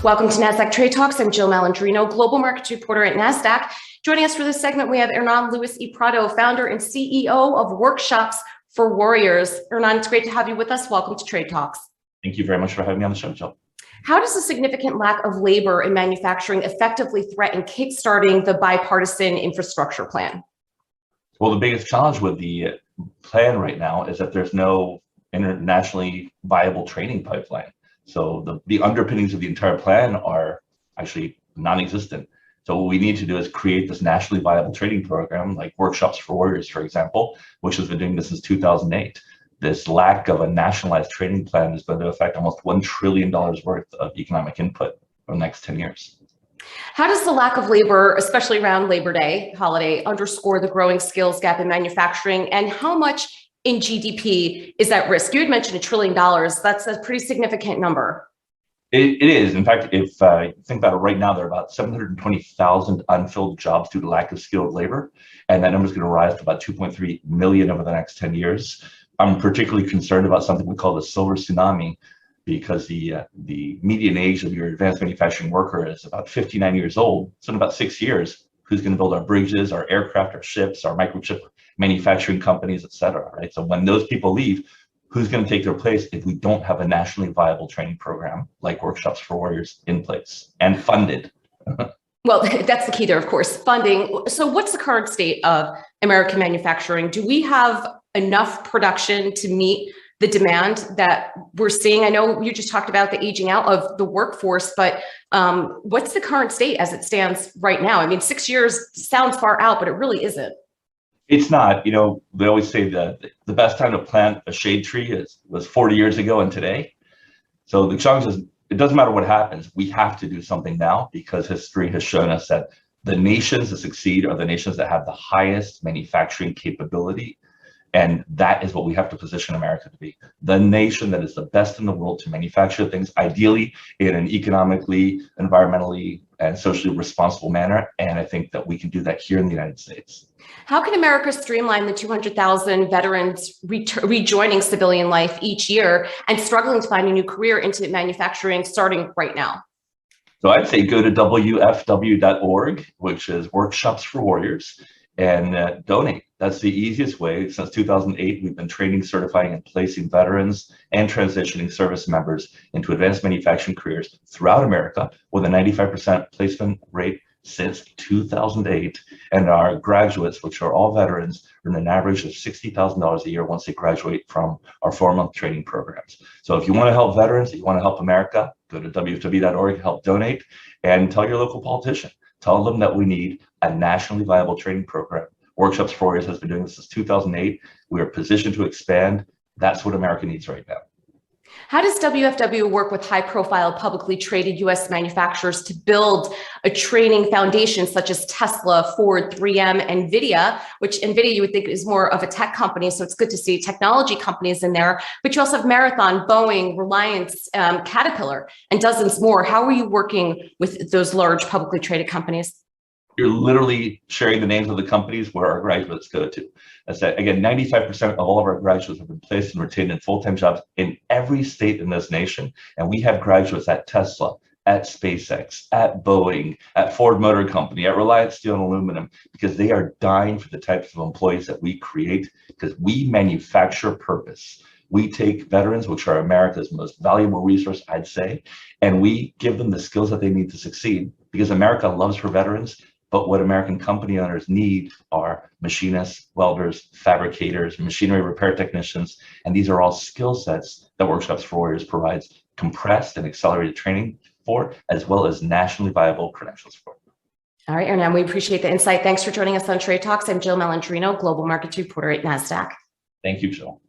Welcome to Nasdaq Trade Talks. I'm Jill Malandrino, Global Markets Reporter at Nasdaq. Joining us for this segment, we have Hernan Prado, founder and CEO of Workshops for Warriors. Hernan, it's great to have you with us. Welcome to Trade Talks. Thank you very much for having me on the show, Jill. How does a significant lack of labor in manufacturing effectively threaten kickstarting the bipartisan infrastructure plan? Well, the biggest challenge with the plan right now is that there's no internationally viable training pipeline. So the underpinnings of the entire plan are actually non-existent. So what we need to do is create this nationally viable training program like Workshops for Warriors, for example, which has been doing this since 2008. This lack of a nationalized training plan is going to affect almost $1 trillion worth of economic input over the next 10 years. How does the lack of labor, especially around Labor Day holiday, underscore the growing skills gap in manufacturing, and how much in GDP is at risk? You had mentioned $1 trillion. That's a pretty significant number. It is. In fact, if you think about it right now, there are about 720,000 unfilled jobs due to lack of skilled labor, and that number is going to rise to about 2.3 million over the next 10 years. I'm particularly concerned about something we call the silver tsunami, because the median age of your advanced manufacturing worker is about 59 years old. So in about 6 years, who's going to build our bridges, our aircraft, our ships, our microchip manufacturing companies, et cetera, right? So when those people leave, who's going to take their place if we don't have a nationally viable training program like Workshops for Warriors in place and funded? Well, that's the key there, of course, funding. So what's the current state of American manufacturing? Do we have enough production to meet the demand that we're seeing? I know you just talked about the aging out of the workforce, but what's the current state as it stands right now? I mean, 6 years sounds far out, but it really isn't. It's not. You know, they always say that the best time to plant a shade tree was 40 years ago and today. So the challenge is, it doesn't matter what happens. We have to do something now, because history has shown us that the nations that succeed are the nations that have the highest manufacturing capability. And that is what we have to position America to be. The nation that is the best in the world to manufacture things, ideally in an economically, environmentally, and socially responsible manner. And I think that we can do that here in the United States. How can America streamline the 200,000 veterans rejoining civilian life each year and struggling to find a new career into manufacturing starting right now? So I'd say go to WFW.org, which is Workshops for Warriors, and donate. That's the easiest way. Since 2008, we've been training, certifying, and placing veterans and transitioning service members into advanced manufacturing careers throughout America with a 95% placement rate since 2008. And our graduates, which are all veterans, earn an average of $60,000 a year once they graduate from our 4-month training programs. So if you want to help veterans, if you want to help America, go to WFW.org, help donate, and tell your local politician. Tell them that we need a nationally viable training program. Workshops for Warriors has been doing this since 2008. We are positioned to expand. That's what America needs right now. How does WFW work with high-profile, publicly traded U.S. manufacturers to build a training foundation such as Tesla, Ford, 3M, NVIDIA, which NVIDIA you would think is more of a tech company, so it's good to see technology companies in there, but you also have Marathon, Boeing, Reliance, Caterpillar, and dozens more. How are you working with those large publicly traded companies? You're literally sharing the names of the companies where our graduates go to. That's that. Again, 95% of all of our graduates have been placed and retained in full-time jobs in every state in this nation. And we have graduates at Tesla, at SpaceX, at Boeing, at Ford Motor Company, at Reliance Steel and Aluminum, because they are dying for the types of employees that we create, because we manufacture purpose. We take veterans, which are America's most valuable resource, I'd say, and we give them the skills that they need to succeed, because America loves her veterans. But what American company owners need are machinists, welders, fabricators, machinery repair technicians, and these are all skill sets that Workshops for Warriors provides compressed and accelerated training for, as well as nationally viable credentials for. All right, Hernan, we appreciate the insight. Thanks for joining us on Trade Talks. I'm Jill Malandrino, Global Markets Reporter at Nasdaq. Thank you, Jill.